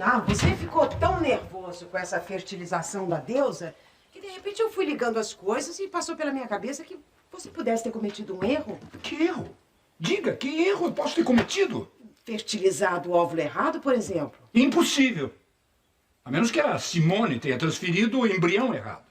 Ah, você ficou tão nervoso com essa fertilização da deusa que de repente eu fui ligando as coisas e passou pela minha cabeça que você pudesse ter cometido um erro. Que erro? Diga, que erro eu posso ter cometido? Fertilizado o óvulo errado, por exemplo. Impossível. A menos que a Simone tenha transferido o embrião errado.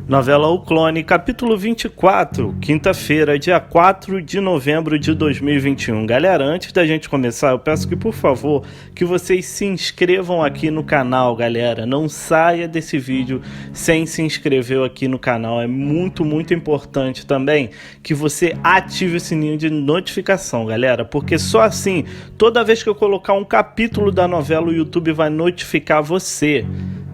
Novela O Clone, capítulo 24, quinta-feira, dia 4 de novembro de 2021. Galera, antes da gente começar, eu peço que, por favor, que vocês se inscrevam aqui no canal, galera. Não saia desse vídeo sem se inscrever aqui no canal. É muito, muito importante também que você ative o sininho de notificação, galera, porque só assim, toda vez que eu colocar um capítulo da novela, o YouTube vai notificar você.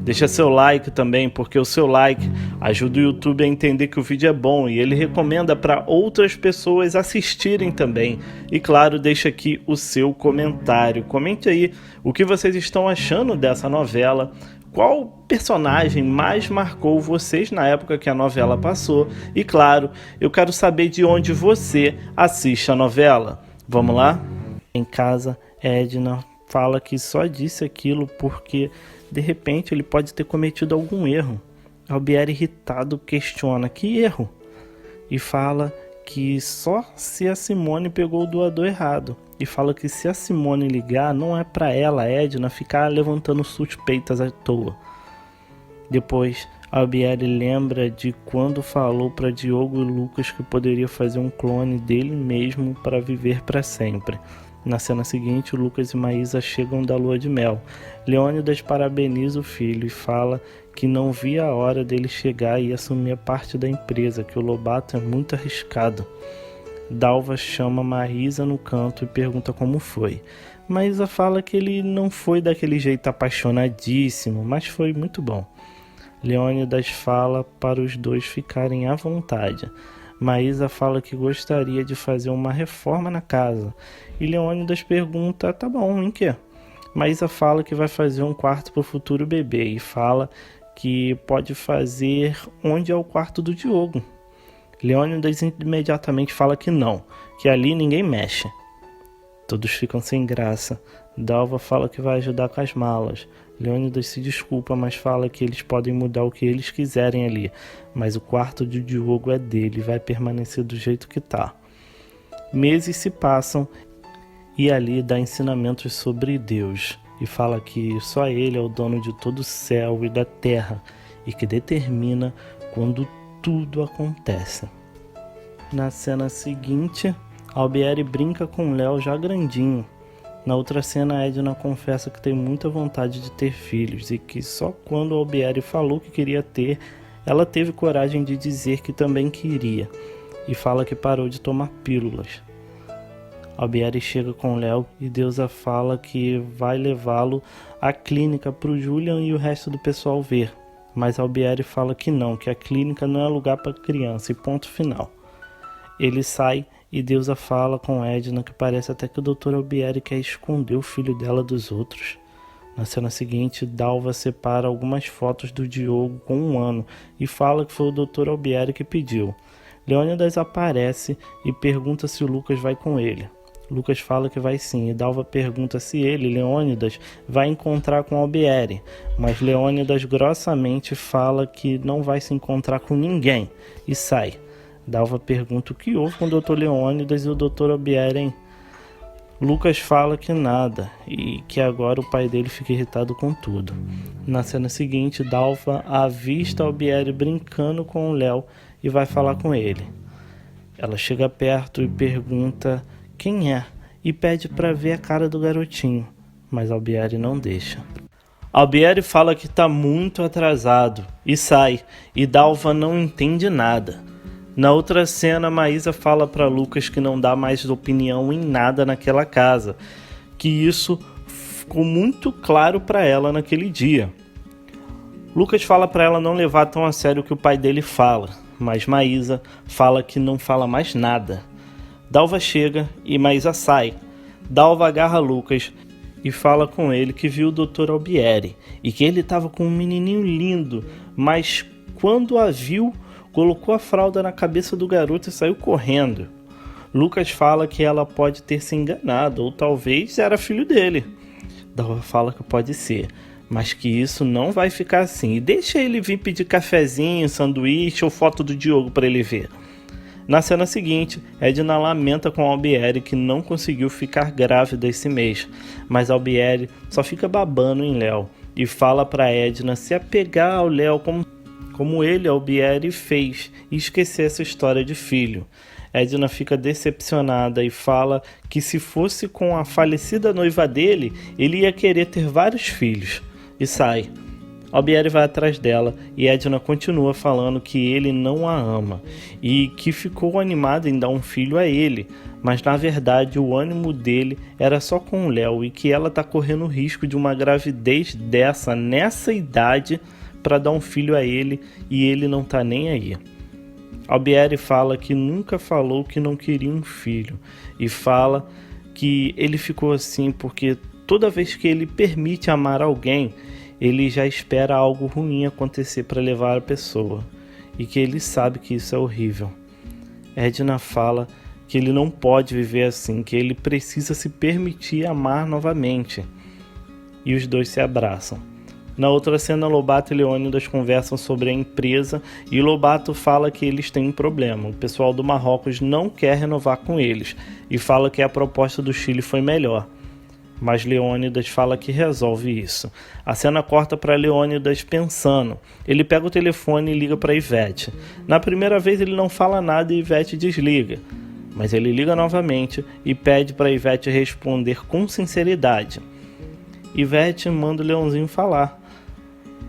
Deixa seu like também, porque o seu like ajuda o YouTube a entender que o vídeo é bom e ele recomenda para outras pessoas assistirem também. E claro, deixa aqui o seu comentário. Comente aí o que vocês estão achando dessa novela, qual personagem mais marcou vocês na época que a novela passou. E claro, eu quero saber de onde você assiste a novela. Vamos lá? Em casa, Edna fala que só disse aquilo porque de repente ele pode ter cometido algum erro. Albieri, irritado, questiona: que erro? E fala que só se a Simone pegou o doador errado. E fala que se a Simone ligar, não é para ela, Edna, ficar levantando suspeitas à toa. Depois, Albieri lembra de quando falou para Diogo e Lucas que poderia fazer um clone dele mesmo para viver para sempre. Na cena seguinte, Lucas e Maísa chegam da lua de mel. Leônidas parabeniza o filho e fala que não via a hora dele chegar e assumir a parte da empresa, que o Lobato é muito arriscado. Dalva chama Maísa no canto e pergunta como foi. Maísa fala que ele não foi daquele jeito apaixonadíssimo, mas foi muito bom. Leônidas fala para os dois ficarem à vontade. Maísa fala que gostaria de fazer uma reforma na casa. E Leônidas pergunta: tá bom, em quê? Maísa fala que vai fazer um quarto para o futuro bebê e fala que pode fazer onde é o quarto do Diogo. Leônidas imediatamente fala que não, que ali ninguém mexe. Todos ficam sem graça. Dalva fala que vai ajudar com as malas. Leônidas se desculpa, mas fala que eles podem mudar o que eles quiserem ali. Mas o quarto de Diogo é dele e vai permanecer do jeito que tá. Meses se passam e ali dá ensinamentos sobre Deus. E fala que só ele é o dono de todo o céu e da terra. E que determina quando tudo acontece. Na cena seguinte, Albieri brinca com Léo já grandinho. Na outra cena, Edna confessa que tem muita vontade de ter filhos e que só quando Albieri falou que queria ter, ela teve coragem de dizer que também queria, e fala que parou de tomar pílulas. Albieri chega com Léo e Deusa fala que vai levá-lo à clínica para o Julian e o resto do pessoal ver, mas Albieri fala que não, que a clínica não é lugar para criança e ponto final. Ele sai e Deusa fala com Edna que parece até que o Dr. Albieri quer esconder o filho dela dos outros. Na cena seguinte, Dalva separa algumas fotos do Diogo com 1 ano e fala que foi o Dr. Albieri que pediu. Leônidas aparece e pergunta se o Lucas vai com ele. Lucas fala que vai sim, e Dalva pergunta se ele, Leônidas, vai encontrar com Albieri, mas Leônidas grossamente fala que não vai se encontrar com ninguém e sai. Dalva pergunta o que houve com o Dr. Leônidas e o Dr. Albieri, hein? Lucas fala que nada e que agora o pai dele fica irritado com tudo. Na cena seguinte, Dalva avista Albieri brincando com o Léo e vai falar com ele. Ela chega perto e pergunta quem é e pede para ver a cara do garotinho, mas Albieri não deixa. Albieri fala que está muito atrasado e sai, e Dalva não entende nada. Na outra cena, Maísa fala para Lucas que não dá mais opinião em nada naquela casa, que isso ficou muito claro para ela naquele dia. Lucas fala para ela não levar tão a sério o que o pai dele fala, mas Maísa fala que não fala mais nada. Dalva chega e Maísa sai. Dalva agarra Lucas e fala com ele que viu o Dr. Albieri e que ele estava com um menininho lindo, mas quando a viu, colocou a fralda na cabeça do garoto e saiu correndo. Lucas fala que ela pode ter se enganado, ou talvez era filho dele. Dalva fala que pode ser, mas que isso não vai ficar assim. E deixa ele vir pedir cafezinho, sanduíche ou foto do Diogo para ele ver. Na cena seguinte, Edna lamenta com Albieri que não conseguiu ficar grávida esse mês, mas Albieri só fica babando em Léo e fala para Edna se apegar ao Léo como ele, Albieri, fez e esquecer essa história de filho. Edna fica decepcionada e fala que se fosse com a falecida noiva dele, ele ia querer ter vários filhos e sai. Albieri vai atrás dela e Edna continua falando que ele não a ama e que ficou animada em dar um filho a ele, mas na verdade o ânimo dele era só com o Léo e que ela tá correndo o risco de uma gravidez nessa idade para dar um filho a ele e ele não tá nem aí. Albieri fala que nunca falou que não queria um filho e fala que ele ficou assim porque toda vez que ele permite amar alguém, ele já espera algo ruim acontecer para levar a pessoa e que ele sabe que isso é horrível. Edna fala que ele não pode viver assim, que ele precisa se permitir amar novamente. E os dois se abraçam. Na outra cena, Lobato e Leônidas conversam sobre a empresa e Lobato fala que eles têm um problema. O pessoal do Marrocos não quer renovar com eles e fala que a proposta do Chile foi melhor. Mas Leônidas fala que resolve isso. A cena corta para Leônidas pensando. Ele pega o telefone e liga para Ivete. Na primeira vez ele não fala nada e Ivete desliga. Mas ele liga novamente e pede para Ivete responder com sinceridade. Ivete manda o Leãozinho falar.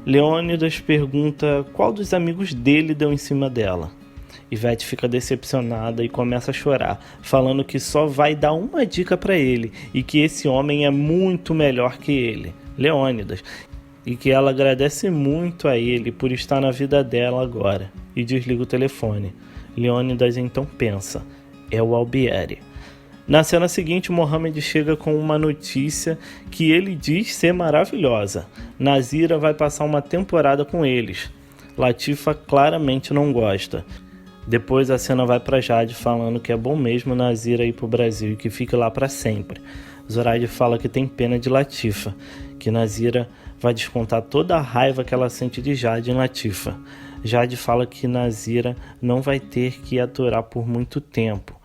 Leônidas pergunta qual dos amigos dele deu em cima dela. Ivete fica decepcionada e começa a chorar, falando que só vai dar uma dica para ele e que esse homem é muito melhor que ele, Leônidas, e que ela agradece muito a ele por estar na vida dela agora e desliga o telefone. Leônidas então pensa, é o Albieri. Na cena seguinte, Mohamed chega com uma notícia que ele diz ser maravilhosa. Nazira vai passar uma temporada com eles. Latifa claramente não gosta. Depois a cena vai para Jade falando que é bom mesmo Nazira ir pro Brasil e que fique lá para sempre. Zoraide fala que tem pena de Latifa, que Nazira vai descontar toda a raiva que ela sente de Jade em Latifa. Jade fala que Nazira não vai ter que aturar por muito tempo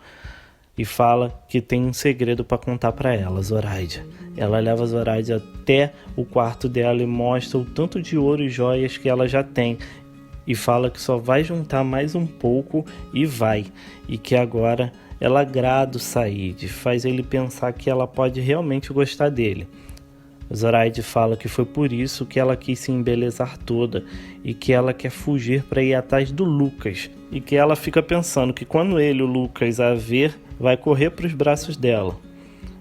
e fala que tem um segredo para contar para ela, Zoraide. Ela leva Zoraide até o quarto dela e mostra o tanto de ouro e joias que ela já tem e fala que só vai juntar mais um pouco e vai, e que agora ela agrada o Said, faz ele pensar que ela pode realmente gostar dele. Zoraide fala que foi por isso que ela quis se embelezar toda e que ela quer fugir para ir atrás do Lucas e que ela fica pensando que quando ele, o Lucas, a ver, vai correr para os braços dela.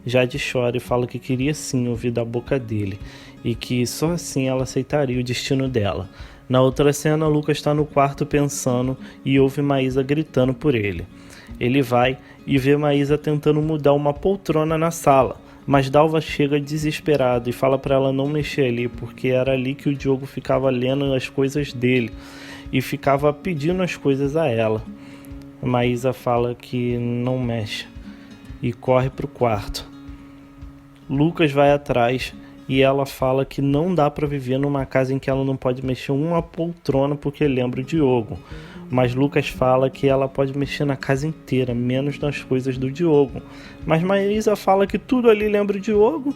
Jade chora e fala que queria sim ouvir da boca dele e que só assim ela aceitaria o destino dela. Na outra cena, Lucas está no quarto pensando e ouve Maísa gritando por ele. Ele vai e vê Maísa tentando mudar uma poltrona na sala, mas Dalva chega desesperado e fala para ela não mexer ali, porque era ali que o Diogo ficava lendo as coisas dele e ficava pedindo as coisas a ela. Maísa fala que não mexe e corre para o quarto. Lucas vai atrás e ela fala que não dá para viver numa casa em que ela não pode mexer uma poltrona porque lembra o Diogo. Mas Lucas fala que ela pode mexer na casa inteira, menos nas coisas do Diogo. Mas Maísa fala que tudo ali lembra o Diogo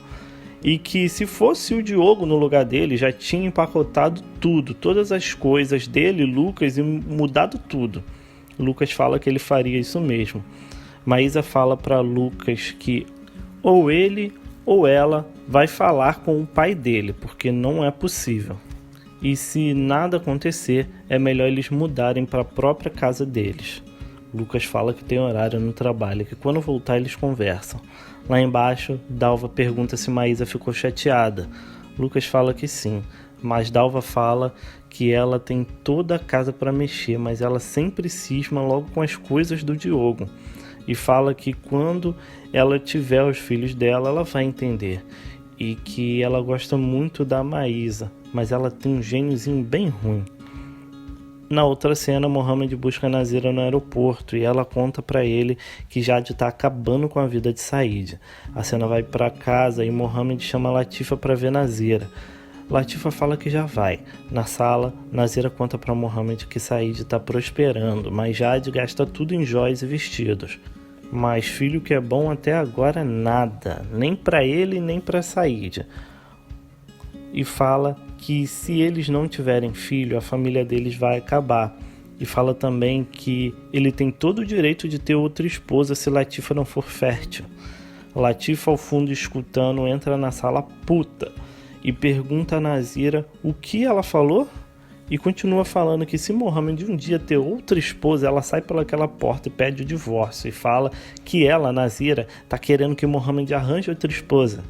e que se fosse o Diogo no lugar dele, já tinha empacotado tudo, todas as coisas dele, Lucas, e mudado tudo. Lucas fala que ele faria isso mesmo. Maísa fala para Lucas que ou ele ou ela vai falar com o pai dele, porque não é possível. E se nada acontecer, é melhor eles mudarem para a própria casa deles. Lucas fala que tem horário no trabalho, que quando voltar eles conversam. Lá embaixo, Dalva pergunta se Maísa ficou chateada. Lucas fala que sim, mas Dalva fala que ela tem toda a casa para mexer, mas ela sempre cisma logo com as coisas do Diogo. E fala que quando ela tiver os filhos dela, ela vai entender. E que ela gosta muito da Maísa, mas ela tem um gêniozinho bem ruim. Na outra cena, Mohammed busca Nazira no aeroporto e ela conta para ele que Jade está acabando com a vida de Said. A cena vai para casa e Mohammed chama Latifa para ver Nazira. Latifa fala que já vai. Na sala, Nazira conta para Mohammed que Said está prosperando, mas Jade gasta tudo em joias e vestidos. Mas filho que é bom até agora nada, nem para ele nem para Said. E fala que se eles não tiverem filho, a família deles vai acabar. E fala também que ele tem todo o direito de ter outra esposa se Latifa não for fértil. Latifa, ao fundo escutando, entra na sala puta e pergunta a Nazira o que ela falou. E continua falando que se Mohammed um dia ter outra esposa, ela sai pelaquela porta e pede o divórcio. E fala que ela, Nazira, tá querendo que Mohammed arranje outra esposa.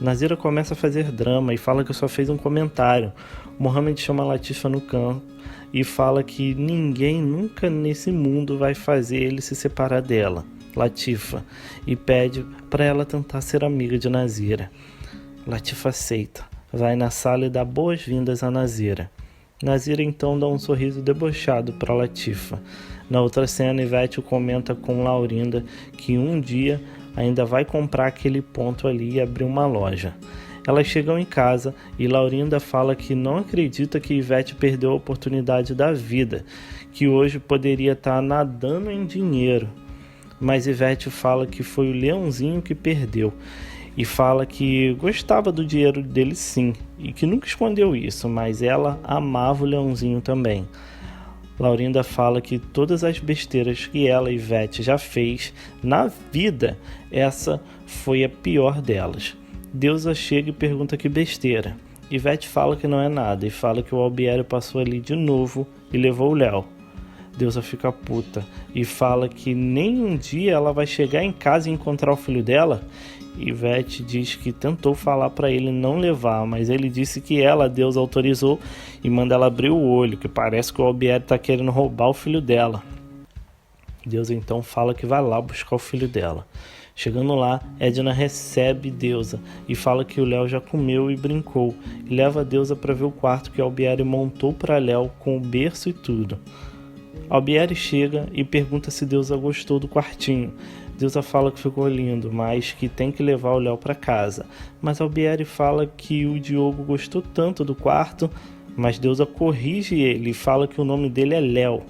Nazira começa a fazer drama e fala que só fez um comentário. Mohammed chama Latifa no canto e fala que ninguém nunca nesse mundo vai fazer ele se separar dela, Latifa, e pede para ela tentar ser amiga de Nazira. Latifa aceita, vai na sala e dá boas-vindas a Nazira. Nazira então dá um sorriso debochado para Latifa. Na outra cena, Ivete comenta com Laurinda que um dia ainda vai comprar aquele ponto ali e abrir uma loja. Elas chegam em casa e Laurinda fala que não acredita que Ivete perdeu a oportunidade da vida, que hoje poderia estar nadando em dinheiro. Mas Ivete fala que foi o Leãozinho que perdeu e fala que gostava do dinheiro dele sim e que nunca escondeu isso, mas ela amava o Leãozinho também. Laurinda fala que todas as besteiras que ela e Ivete já fez na vida, essa foi a pior delas. Deusa chega e pergunta que besteira. Ivete fala que não é nada e fala que o Albieri passou ali de novo e levou o Léo. Deusa fica puta e fala que nem um dia ela vai chegar em casa e encontrar o filho dela. Ivete diz que tentou falar para ele não levar, mas ele disse que ela, Deus, autorizou e manda ela abrir o olho, que parece que o Albieri tá querendo roubar o filho dela. Deus então fala que vai lá buscar o filho dela. Chegando lá, Edna recebe Deusa e fala que o Léo já comeu e brincou, e leva a Deusa para ver o quarto que Albieri montou para Léo com o berço e tudo. Albieri chega e pergunta se Deusa gostou do quartinho. Deusa fala que ficou lindo, mas que tem que levar o Léo para casa. Mas Albieri fala que o Diogo gostou tanto do quarto, mas Deusa corrige ele e fala que o nome dele é Léo.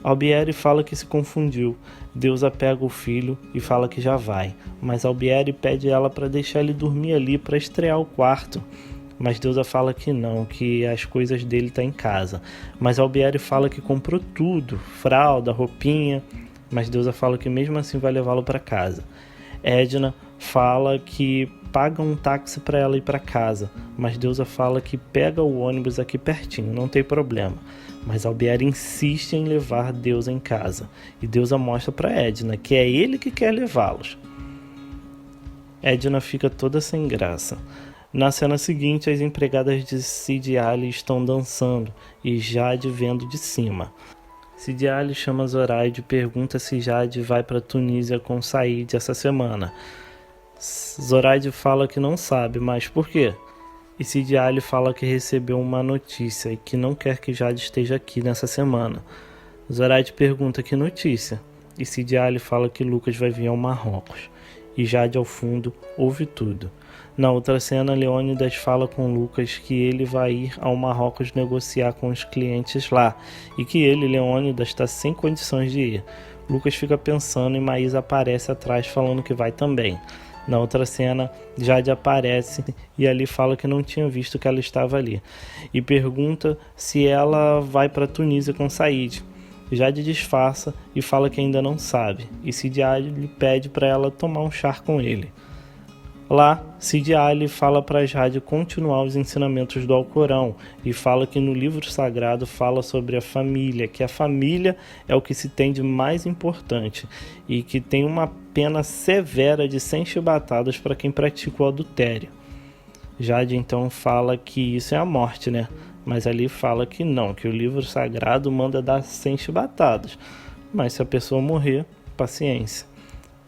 Albieri fala que se confundiu. Deusa pega o filho e fala que já vai, mas Albieri pede ela para deixar ele dormir ali para estrear o quarto. Mas Deusa fala que não, que as coisas dele tá em casa. Mas Albieri fala que comprou tudo, fralda, roupinha, mas Deusa fala que mesmo assim vai levá-lo para casa. Edna fala que paga um táxi para ela ir para casa, mas Deusa fala que pega o ônibus aqui pertinho, não tem problema. Mas Albieri insiste em levar Deusa em casa, e Deusa mostra para Edna que é ele que quer levá-los. Edna fica toda sem graça. Na cena seguinte, as empregadas de Sid Ali estão dançando e Jade vendo de cima. Sid Ali chama Zoraide e pergunta se Jade vai para Tunísia com Said essa semana. Zoraide fala que não sabe, mas por quê? E Sid Ali fala que recebeu uma notícia e que não quer que Jade esteja aqui nessa semana. Zoraide pergunta que notícia, e Sid Ali fala que Lucas vai vir ao Marrocos. E Jade ao fundo ouve tudo. Na outra cena, Leônidas fala com Lucas que ele vai ir ao Marrocos negociar com os clientes lá e que ele, Leônidas, está sem condições de ir. Lucas fica pensando e Maísa aparece atrás falando que vai também. Na outra cena, Jade aparece e ali fala que não tinha visto que ela estava ali e pergunta se ela vai para Tunísia com Said. Jade disfarça e fala que ainda não sabe, e Sid Ali pede para ela tomar um chá com ele. Lá, Sid Ali fala para Jade continuar os ensinamentos do Alcorão e fala que no livro sagrado fala sobre a família, que a família é o que se tem de mais importante e que tem uma pena severa de 100 chibatadas para quem pratica o adultério. Jade então fala que isso é a morte, né? Mas ali fala que não, que o livro sagrado manda dar 100 chibatadas. Mas se a pessoa morrer, paciência.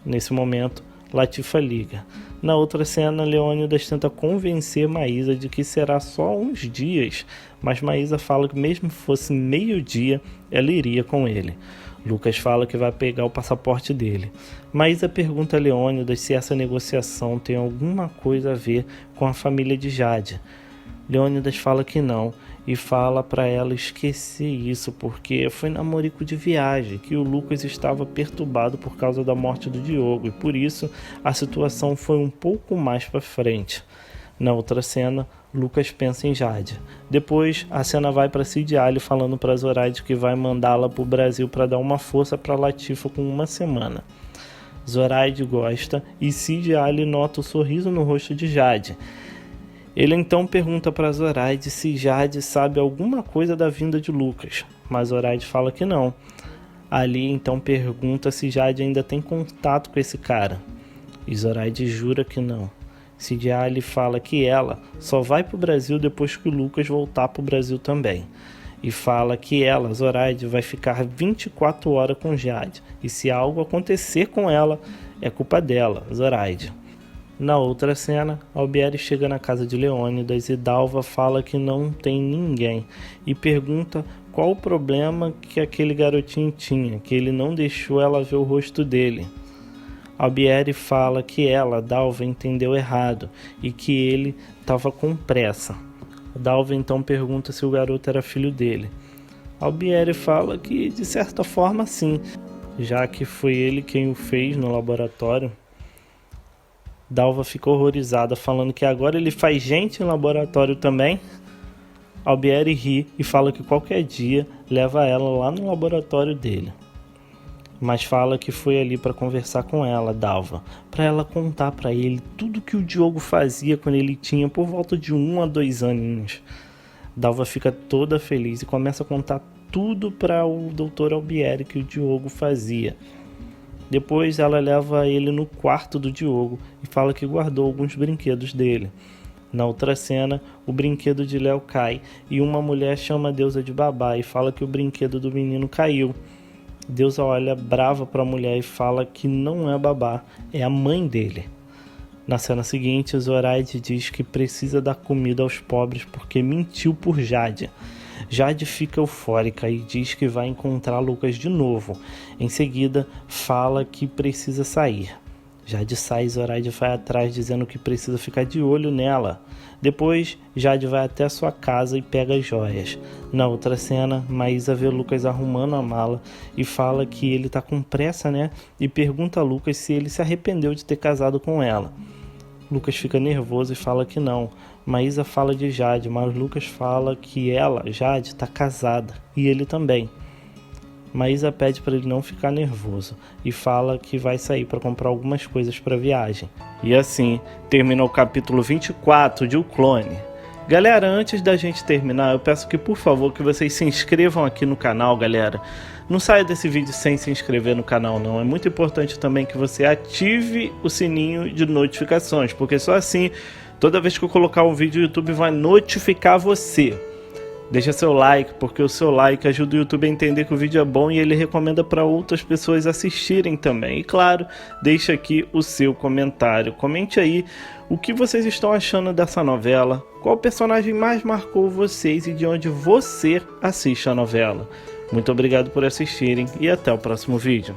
Nesse momento, Latifa liga. Na outra cena, Leônidas tenta convencer Maísa de que será só uns dias, mas Maísa fala que mesmo que fosse meio-dia, ela iria com ele. Lucas fala que vai pegar o passaporte dele. Maísa pergunta a Leônidas se essa negociação tem alguma coisa a ver com a família de Jade. Leônidas fala que não e fala para ela esquecer isso porque foi namorico de viagem, que o Lucas estava perturbado por causa da morte do Diogo e por isso a situação foi um pouco mais para frente. Na outra cena, Lucas pensa em Jade. Depois, a cena vai para Cid Ali falando para Zoraide que vai mandá-la para o Brasil para dar uma força para Latifa com uma semana. Zoraide gosta e Cid Ali nota o sorriso no rosto de Jade. Ele então pergunta para Zoraide se Jade sabe alguma coisa da vinda de Lucas, mas Zoraide fala que não. Ali então pergunta se Jade ainda tem contato com esse cara, e Zoraide jura que não. Cid Ali fala que ela só vai para o Brasil depois que o Lucas voltar para o Brasil também, e fala que ela, Zoraide, vai ficar 24 horas com Jade, e se algo acontecer com ela, é culpa dela, Zoraide. Na outra cena, Albieri chega na casa de Leônidas e Dalva fala que não tem ninguém e pergunta qual o problema que aquele garotinho tinha, que ele não deixou ela ver o rosto dele. Albieri fala que ela, Dalva, entendeu errado e que ele estava com pressa. Dalva então pergunta se o garoto era filho dele. Albieri fala que de certa forma sim, já que foi ele quem o fez no laboratório. Dalva fica horrorizada, falando que agora ele faz gente em laboratório também. Albieri ri e fala que qualquer dia leva ela lá no laboratório dele. Mas fala que foi ali para conversar com ela, Dalva, para ela contar para ele tudo que o Diogo fazia quando ele tinha por volta de 1 a 2 aninhos. Dalva fica toda feliz e começa a contar tudo para o Dr. Albieri que o Diogo fazia. Depois ela leva ele no quarto do Diogo e fala que guardou alguns brinquedos dele. Na outra cena, o brinquedo de Léo cai e uma mulher chama a deusa de babá e fala que o brinquedo do menino caiu. Deusa olha brava para a mulher e fala que não é babá, é a mãe dele. Na cena seguinte, Zoraide diz que precisa dar comida aos pobres porque mentiu por Jade. Jade fica eufórica e diz que vai encontrar Lucas de novo. Em seguida, fala que precisa sair. Jade sai e Zoraide vai atrás dizendo que precisa ficar de olho nela. Depois, Jade vai até a sua casa e pega as joias. Na outra cena, Maísa vê Lucas arrumando a mala e fala que ele tá com pressa, né? E pergunta a Lucas se ele se arrependeu de ter casado com ela. Lucas fica nervoso e fala que não. Maísa fala de Jade, mas Lucas fala que ela, Jade, está casada e ele também. Maísa pede para ele não ficar nervoso e fala que vai sair para comprar algumas coisas para a viagem. E assim termina o capítulo 24 de O Clone. Galera, antes da gente terminar, eu peço que por favor que vocês se inscrevam aqui no canal, galera. Não saia desse vídeo sem se inscrever no canal não, é muito importante também que você ative o sininho de notificações, porque só assim, toda vez que eu colocar um vídeo, o YouTube vai notificar você. Deixa seu like, porque o seu like ajuda o YouTube a entender que o vídeo é bom e ele recomenda para outras pessoas assistirem também. E claro, deixa aqui o seu comentário. Comente aí o que vocês estão achando dessa novela, qual personagem mais marcou vocês e de onde você assiste a novela. Muito obrigado por assistirem e até o próximo vídeo.